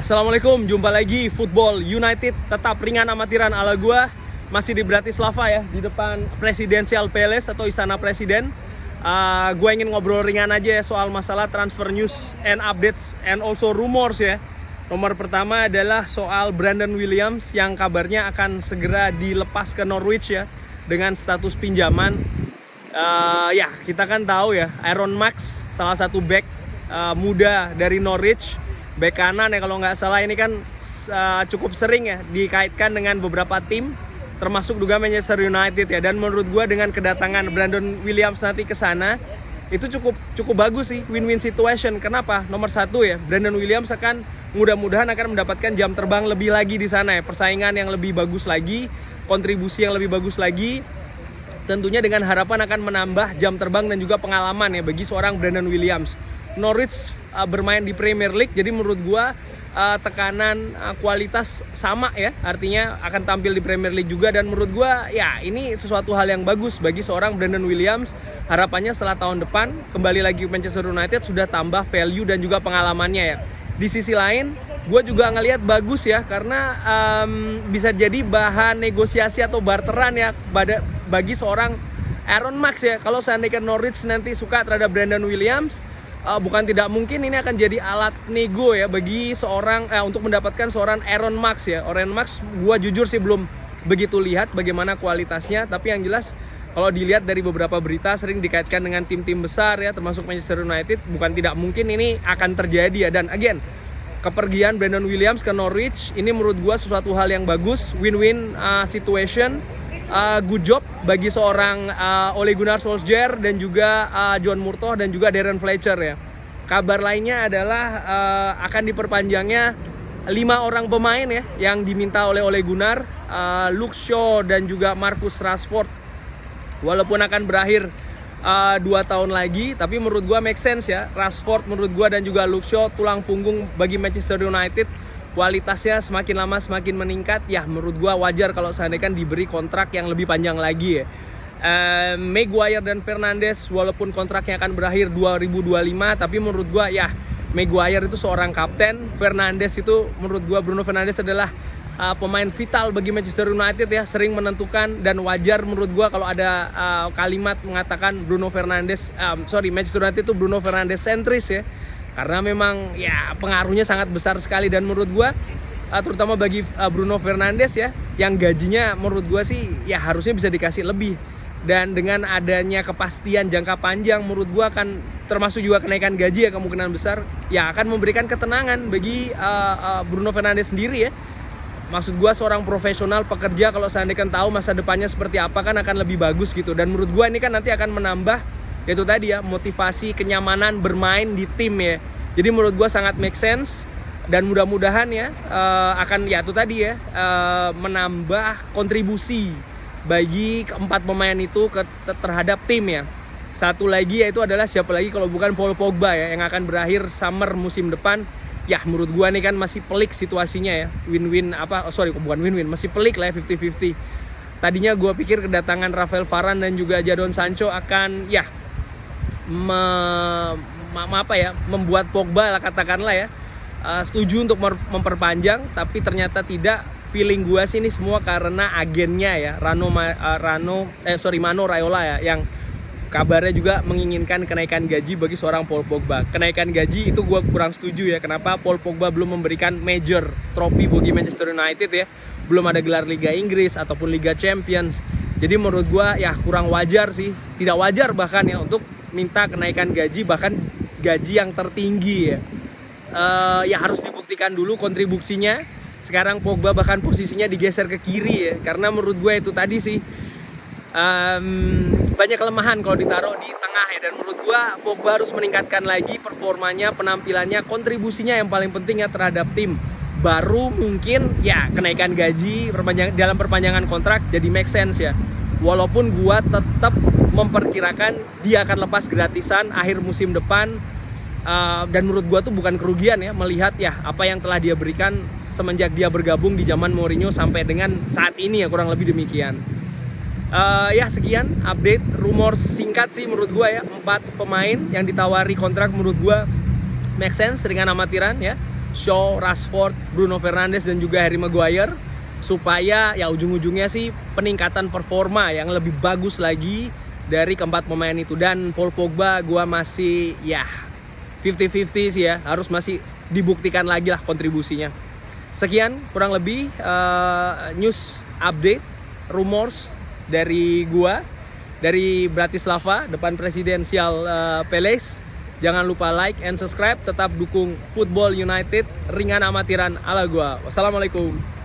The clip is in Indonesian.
Assalamualaikum, jumpa lagi Football United, tetap ringan amatiran ala gua. Masih di Bratislava ya, di depan Presidential Palace atau Istana Presiden. Gue ingin ngobrol ringan aja ya soal masalah transfer news and updates and also rumors ya. Nomor pertama adalah soal Brandon Williams yang kabarnya akan segera dilepas ke Norwich ya, dengan status pinjaman. Ya kita kan tahu ya, Aaron Max salah satu back muda dari Norwich, back kanan ya kalau nggak salah, ini kan cukup sering ya dikaitkan dengan beberapa tim, termasuk juga Manchester United ya. Dan menurut gue dengan kedatangan Brandon Williams nanti ke sana itu cukup bagus sih, win-win situation. Kenapa? Nomor satu ya, Brandon Williams akan mudah-mudahan akan mendapatkan jam terbang lebih lagi di sana ya, persaingan yang lebih bagus lagi, kontribusi yang lebih bagus lagi. Tentunya dengan harapan akan menambah jam terbang dan juga pengalaman ya bagi seorang Brandon Williams. Norwich bermain di Premier League, jadi menurut gua tekanan kualitas sama ya, artinya akan tampil di Premier League juga. Dan menurut gua ya ini sesuatu hal yang bagus bagi seorang Brandon Williams. Harapannya setelah tahun depan kembali lagi ke Manchester United sudah tambah value dan juga pengalamannya ya. Di sisi lain gue juga ngelihat bagus ya, karena bisa jadi bahan negosiasi atau barteran ya bagi seorang Aaron Max ya. Kalau seandainya Norwich nanti suka terhadap Brandon Williams, bukan tidak mungkin ini akan jadi alat nego ya bagi seorang untuk mendapatkan seorang Aaron Max ya. Aaron Max gue jujur sih belum begitu lihat bagaimana kualitasnya, tapi yang jelas kalau dilihat dari beberapa berita sering dikaitkan dengan tim-tim besar ya, termasuk Manchester United. Bukan tidak mungkin ini akan terjadi ya. Dan again, kepergian Brandon Williams ke Norwich ini menurut gue sesuatu hal yang bagus, win-win situation. Good job bagi seorang Ole Gunnar Solskjaer dan juga John Murtough dan juga Darren Fletcher ya. Kabar lainnya adalah akan diperpanjangnya 5 orang pemain ya yang diminta oleh Ole Gunnar, Luke Shaw dan juga Marcus Rashford. Walaupun akan berakhir 2 tahun lagi, tapi menurut gua make sense ya. Rashford menurut gua dan juga Luke Shaw tulang punggung bagi Manchester United. Kualitasnya semakin lama semakin meningkat ya, menurut gua wajar kalau seandainya diberi kontrak yang lebih panjang lagi ya. Maguire dan Fernandes walaupun kontraknya akan berakhir 2025, tapi menurut gua ya Maguire itu seorang kapten, Fernandes itu menurut gua Bruno Fernandes adalah pemain vital bagi Manchester United ya, sering menentukan. Dan wajar menurut gua kalau ada kalimat mengatakan Manchester United itu Bruno Fernandes sentris ya, karena memang ya pengaruhnya sangat besar sekali. Dan menurut gua terutama bagi Bruno Fernandes ya, yang gajinya menurut gua sih ya harusnya bisa dikasih lebih. Dan dengan adanya kepastian jangka panjang, menurut gua akan termasuk juga kenaikan gaji ya kemungkinan besar ya, akan memberikan ketenangan bagi Bruno Fernandes sendiri ya. Maksud gue seorang profesional pekerja kalau seandainya tahu masa depannya seperti apa kan akan lebih bagus gitu. Dan menurut gue ini kan nanti akan menambah yaitu tadi ya, motivasi, kenyamanan bermain di tim ya. Jadi menurut gue sangat make sense. Dan mudah-mudahan ya akan ya itu tadi ya, menambah kontribusi bagi keempat pemain itu terhadap tim ya. Satu lagi yaitu adalah siapa lagi kalau bukan Paul Pogba ya, yang akan berakhir summer musim depan. Ya menurut gua nih kan masih pelik situasinya ya, masih pelik lah ya, 50-50. Tadinya gua pikir kedatangan Rafael Varane dan juga Jadon Sancho akan ya membuat Pogba lah katakanlah ya setuju untuk memperpanjang, tapi ternyata tidak. Feeling gua sih ini semua karena agennya ya, Mano Raiola ya, yang kabarnya juga menginginkan kenaikan gaji bagi seorang Paul Pogba. Kenaikan gaji itu gue kurang setuju ya. Kenapa Paul Pogba belum memberikan major trofi bagi Manchester United ya. Belum ada gelar Liga Inggris ataupun Liga Champions. Jadi menurut gue ya kurang wajar sih. Tidak wajar bahkan ya untuk minta kenaikan gaji, bahkan gaji yang tertinggi ya. Ya harus dibuktikan dulu kontribusinya. Sekarang Pogba bahkan posisinya digeser ke kiri ya. Karena menurut gue itu tadi sih banyak kelemahan kalau ditaruh di tengah ya. Dan menurut gua Pogba harus meningkatkan lagi performanya, penampilannya, kontribusinya yang paling penting ya terhadap tim. Baru mungkin ya kenaikan gaji dalam perpanjangan kontrak jadi make sense ya. Walaupun gua tetap memperkirakan dia akan lepas gratisan akhir musim depan. Dan menurut gua tuh bukan kerugian ya, melihat ya apa yang telah dia berikan semenjak dia bergabung di zaman Mourinho sampai dengan saat ini ya, kurang lebih demikian. Ya sekian update rumor singkat sih menurut gue ya. 4 pemain yang ditawari kontrak menurut gue make sense dengan amatiran ya. Shaw, Rashford, Bruno Fernandes dan juga Harry Maguire, supaya ya ujung-ujungnya sih peningkatan performa yang lebih bagus lagi dari keempat pemain itu. Dan Paul Pogba gua masih ya 50-50 sih ya, harus masih dibuktikan lagi lah kontribusinya. Sekian kurang lebih news update, rumors dari gua dari Bratislava, depan Presidensial Palace. Jangan lupa like and subscribe, tetap dukung Football United, ringan amatiran ala gua. Wassalamualaikum.